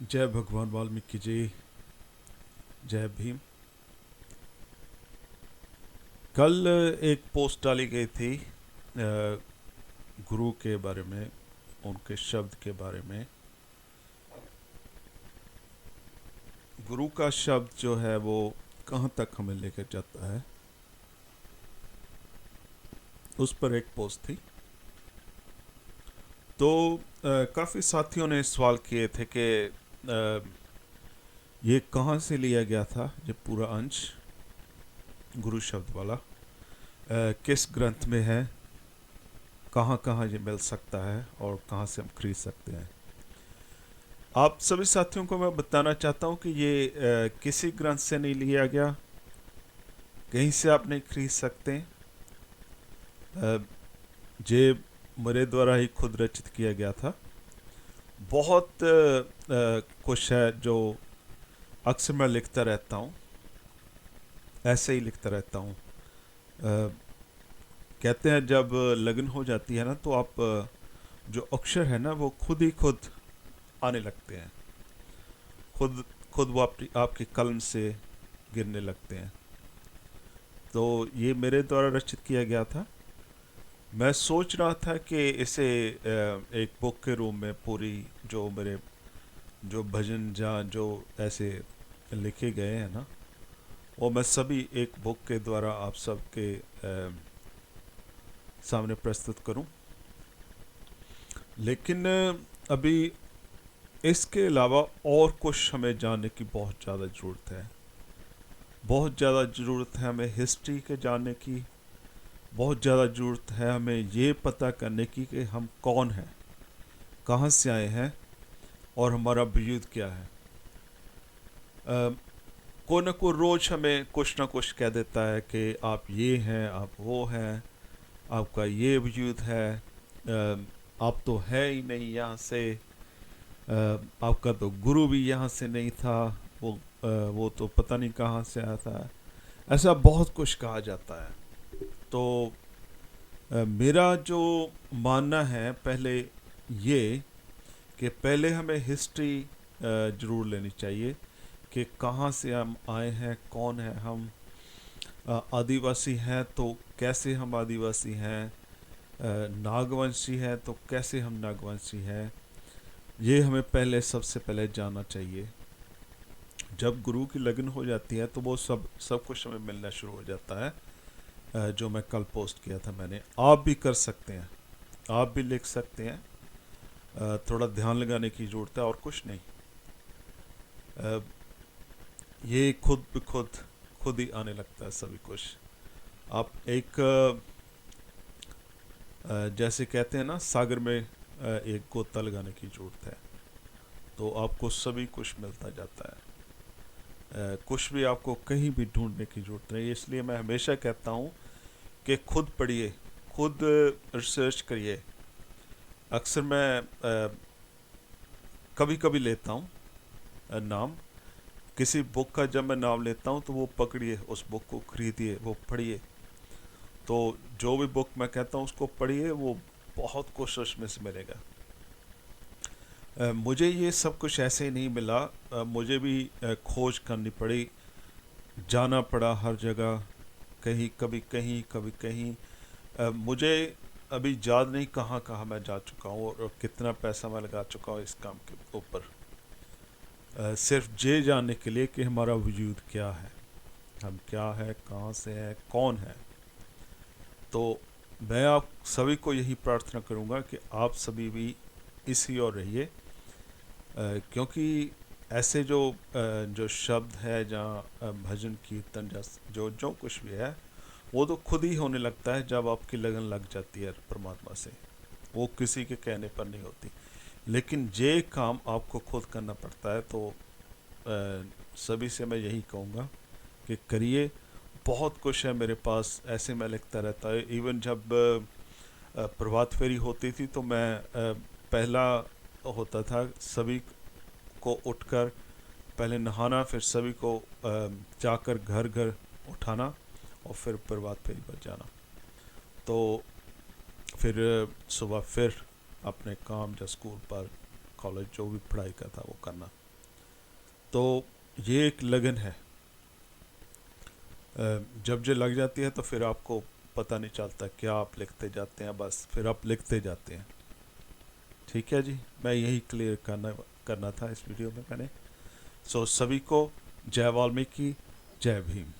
जय भगवान वाल्मीकि जी। जय भीम। कल एक पोस्ट डाली गई थी गुरु के बारे में, उनके शब्द के बारे में। गुरु का शब्द जो है वो कहाँ तक हमें लेकर जाता है, उस पर एक पोस्ट थी। तो काफ़ी साथियों ने सवाल किए थे कि ये कहाँ से लिया गया था, ये पूरा अंश गुरु शब्द वाला किस ग्रंथ में है, कहाँ कहाँ ये मिल सकता है और कहाँ से हम खरीद सकते हैं। आप सभी साथियों को मैं बताना चाहता हूँ कि ये किसी ग्रंथ से नहीं लिया गया, कहीं से आप नहीं खरीद सकते। ये मेरे द्वारा ही खुद रचित किया गया था। बहुत कुछ है जो अक्सर मैं लिखता रहता हूँ, ऐसे ही लिखता रहता हूँ। कहते हैं जब लगन हो जाती है ना, तो आप जो अक्षर है ना वो खुद ही खुद आने लगते हैं, खुद खुद वो आपकी कलम से गिरने लगते हैं। तो ये मेरे द्वारा रचित किया गया था। मैं सोच रहा था कि इसे एक बुक के रूप में पूरी जो मेरे जो भजन जहाँ जो ऐसे लिखे गए हैं ना, वो मैं सभी एक बुक के द्वारा आप सबके सामने प्रस्तुत करूं। लेकिन अभी इसके अलावा और कुछ हमें जानने की बहुत ज़्यादा ज़रूरत है। बहुत ज़्यादा ज़रूरत है हमें हिस्ट्री के जानने की। बहुत ज़्यादा ज़रूरत है हमें ये पता करने की कि हम कौन हैं, कहाँ से आए हैं और हमारा वजूद क्या है। कोई ना कोई रोज़ हमें कुछ ना कुछ कह देता है कि आप ये हैं, आप वो हैं, आपका ये वजूद है, आप तो है ही नहीं यहाँ से, आपका तो गुरु भी यहाँ से नहीं था, वो तो पता नहीं कहाँ से आया था। ऐसा बहुत कुछ कहा जाता है। तो मेरा जो मानना है पहले ये कि पहले हमें हिस्ट्री ज़रूर लेनी चाहिए कि कहाँ से हम आए हैं, कौन है हम। आदिवासी हैं तो कैसे हम आदिवासी हैं, नागवंशी हैं तो कैसे हम नागवंशी हैं। ये हमें पहले सबसे पहले जानना चाहिए। जब गुरु की लगन हो जाती है तो वो सब कुछ हमें मिलना शुरू हो जाता है। जो मैं कल पोस्ट किया था मैंने, आप भी कर सकते हैं, आप भी लिख सकते हैं। थोड़ा ध्यान लगाने की ज़रूरत है और कुछ नहीं। ये खुद ब खुद ही आने लगता है सभी कुछ। आप एक जैसे कहते हैं ना, सागर में एक गोता लगाने की ज़रूरत है, तो आपको सभी कुछ मिलता जाता है। कुछ भी आपको कहीं भी ढूंढने की ज़रूरत नहीं। इसलिए मैं हमेशा कहता हूँ कि खुद पढ़िए, खुद रिसर्च करिए। अक्सर मैं कभी कभी लेता हूँ नाम किसी बुक का। जब मैं नाम लेता हूँ तो वो पकड़िए, उस बुक को खरीदिए, वो पढ़िए। तो जो भी बुक मैं कहता हूँ उसको पढ़िए, वो बहुत कुछ उसमें से मिलेगा। मुझे ये सब कुछ ऐसे ही नहीं मिला। मुझे भी खोज करनी पड़ी, जाना पड़ा हर जगह, कहीं कभी कहीं कभी कहीं। मुझे अभी याद नहीं कहाँ कहाँ मैं जा चुका हूँ और कितना पैसा मैं लगा चुका हूँ इस काम के ऊपर, सिर्फ ये जानने के लिए कि हमारा वजूद क्या है, हम क्या है, कहाँ से है, कौन है। तो मैं आप सभी को यही प्रार्थना करूँगा कि आप सभी भी इसी ओर रहिए। क्योंकि ऐसे जो शब्द है, जहाँ भजन कीर्तन जो जो कुछ भी है, वो तो खुद ही होने लगता है जब आपकी लगन लग जाती है परमात्मा से। वो किसी के कहने पर नहीं होती। लेकिन ये काम आपको खुद करना पड़ता है। तो सभी से मैं यही कहूँगा कि करिए। बहुत कुछ है मेरे पास, ऐसे मैं लिखता रहता है। इवन जब प्रभात फेरी होती थी तो मैं पहला होता था सभी को उठकर पहले नहाना, फिर सभी को जाकर घर घर उठाना और फिर प्रभात फेरी पर जाना। तो फिर सुबह फिर अपने काम या स्कूल पर, कॉलेज जो भी पढ़ाई का था वो करना। तो ये एक लगन है। जब जो लग जाती है तो फिर आपको पता नहीं चलता, क्या आप लिखते जाते हैं, बस फिर आप लिखते जाते हैं। ठीक है जी, मैं यही क्लियर करना था इस वीडियो में मैंने। सो सभी को जय वाल्मीकि, जय भीम।